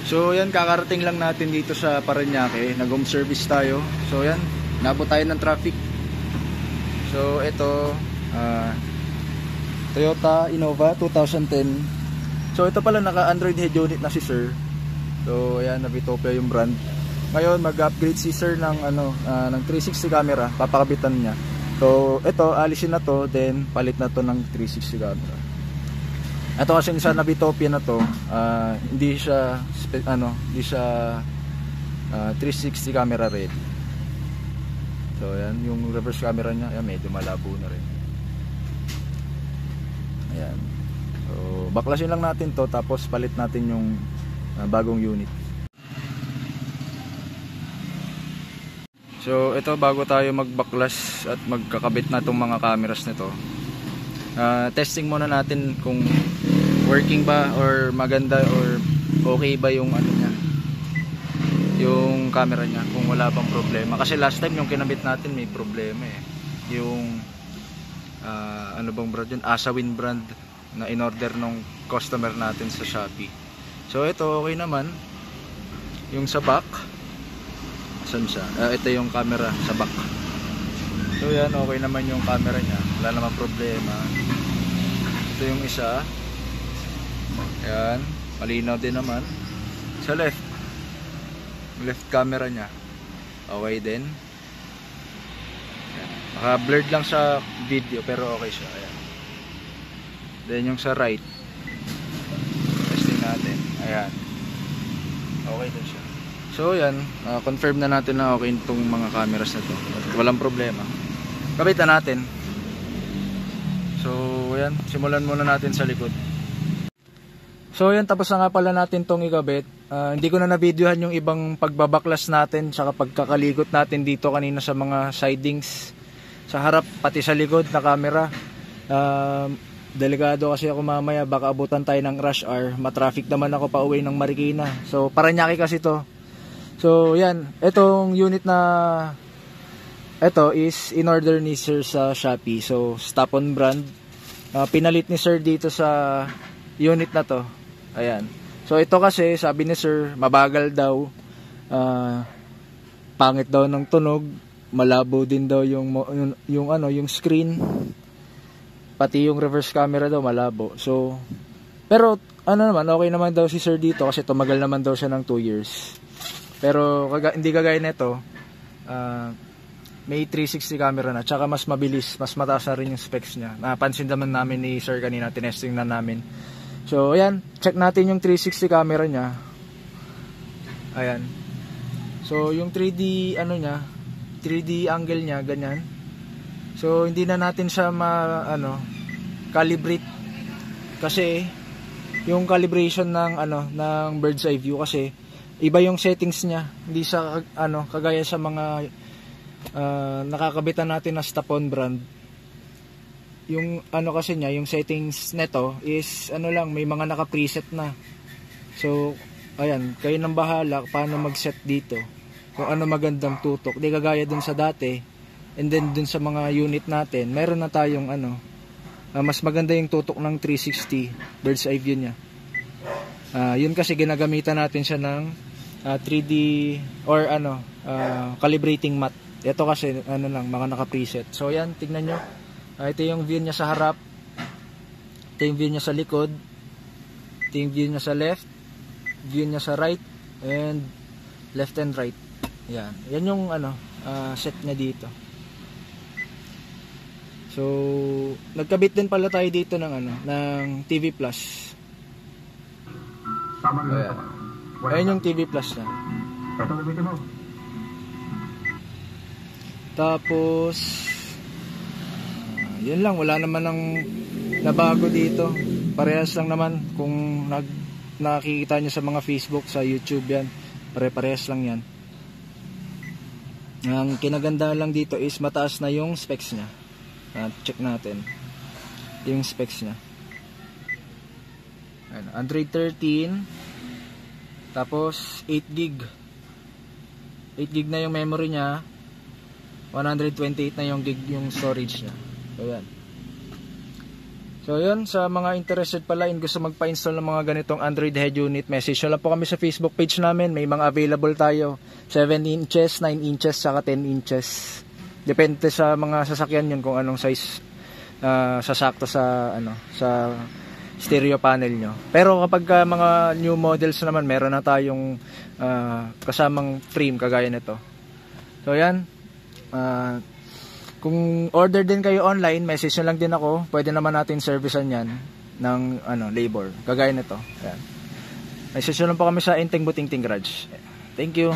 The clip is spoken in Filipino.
So yan, kakarating lang natin dito sa Parañaque. Nag-home service tayo. So yan, nabot tayo ng traffic. So ito, Toyota Innova 2010. So ito pala, naka Android head unit na si sir. So ayan, Navitopia yung brand. Ngayon mag-upgrade si sir ng ng 360 camera, papakabitan niya. So ito, alisin na to, then palit na to ng 360 camera. Ito kasi sa Navitopia na to, hindi siya 360 camera ready. So ayan, yung reverse camera niya, ayan, medyo malabo na rin. Ayan. So baklasin lang natin to, tapos palit natin yung bagong unit. So ito, bago tayo magbaklas at magkakabit na itong mga cameras nito, testing muna natin kung working ba or maganda or okay ba yung niya, yung camera niya, kung wala bang problema. Kasi last time yung kinabit natin may problema yung ano bang brand yun, Asawin brand na in-order nung customer natin sa Shopee. So ito okay naman. Yung sa back, saan siya? Ito yung camera sa back. So yan, okay naman yung camera niya, wala namang problema. Ito yung isa, yan, malinaw din naman. Sa left camera niya, okay din. Naka blurred lang sa video pero okay siya. Ayan. Then yung sa right, testing natin. Ayan, okay din siya. So yan, confirm na natin na okay itong mga cameras na to, walang problema. Kabitan natin. So yan, simulan muna natin sa likod. So yan, tapos na nga pala natin tong ikabit. Hindi ko na na-videohan yung ibang pagbabaklas natin tsaka pagkakalikot natin dito kanina sa mga sidings, sa harap pati sa likod na camera. Delikado kasi ako mamaya, baka abutan tayo ng rush hour. Matraffic naman ako pa uwi ng Marikina. So Parañaque kasi to. So yan, itong unit na ito is in order ni sir sa Shopee. So Stapon brand, pinalit ni sir dito sa unit na to. Ayan. So ito kasi sabi ni sir, mabagal daw, pangit daw ng tunog, malabo din daw yung screen, pati yung reverse camera daw malabo. So pero naman, okay naman daw si sir dito kasi tumagal naman daw siya ng 2 years. Pero hindi kagaya nito, may 360 camera na, tsaka mas mabilis, mas mataas na rin yung specs niya. Napansin naman namin ni sir kanina, tinesting na namin. So ayan, check natin yung 360 camera niya. Ayan. So yung 3D 3D angle niya ganyan. So hindi na natin siya calibrate kasi yung calibration ng ng bird's eye view kasi iba yung settings niya, hindi sa kagaya sa mga nakakabitan natin na Stapon brand. Yung kasi niya, yung settings neto is lang, may mga naka-preset na. So ayan, kayo nang bahala paano mag-set dito, kung ano magandang tutok. Di kagaya dun sa dati, and then dun sa mga unit natin, meron na tayong mas maganda yung tutok ng 360 bird's eye view niya. Yun kasi ginagamitan natin siya ng 3D or calibrating mat. Ito kasi lang, mga naka-preset. So yan, tignan nyo. Ito yung view niya sa harap, ito yung view niya sa likod, ito yung view niya sa left, view niya sa right, and left and right. Yan, yan yung set niya dito. So nagkabit din pala tayo dito ng TV Plus. Ayan yung TV Plus na. Tapos yun lang, wala naman ng nabago dito. Parehas lang naman kung nakikita nyo sa mga Facebook, sa YouTube yan. Pare-parehas lang yan. Ang kinaganda lang dito is mataas na yung specs nya. Check natin yung specs nya. Android 13. Tapos 8GB. 8GB na yung memory nya. 128 na yung gig yung storage nya. So yan. So yun, sa mga interested pala in gusto magpa-install ng mga ganitong Android head unit, message nyo lang po kami sa Facebook page namin. May mga available tayo, 7 inches, 9 inches, saka 10 inches. Depende sa mga sasakyan yun kung anong size sasakto sa sa stereo panel nyo. Pero kapag mga new models naman, meron na tayong kasamang frame kagaya nito. So yan, kung order din kayo online, message nyo lang din ako. Pwede naman natin servicean yan ng labor. Kagaya nito. Ayan. Message nyo lang po kami sa Enteng Butingting Garage. Thank you.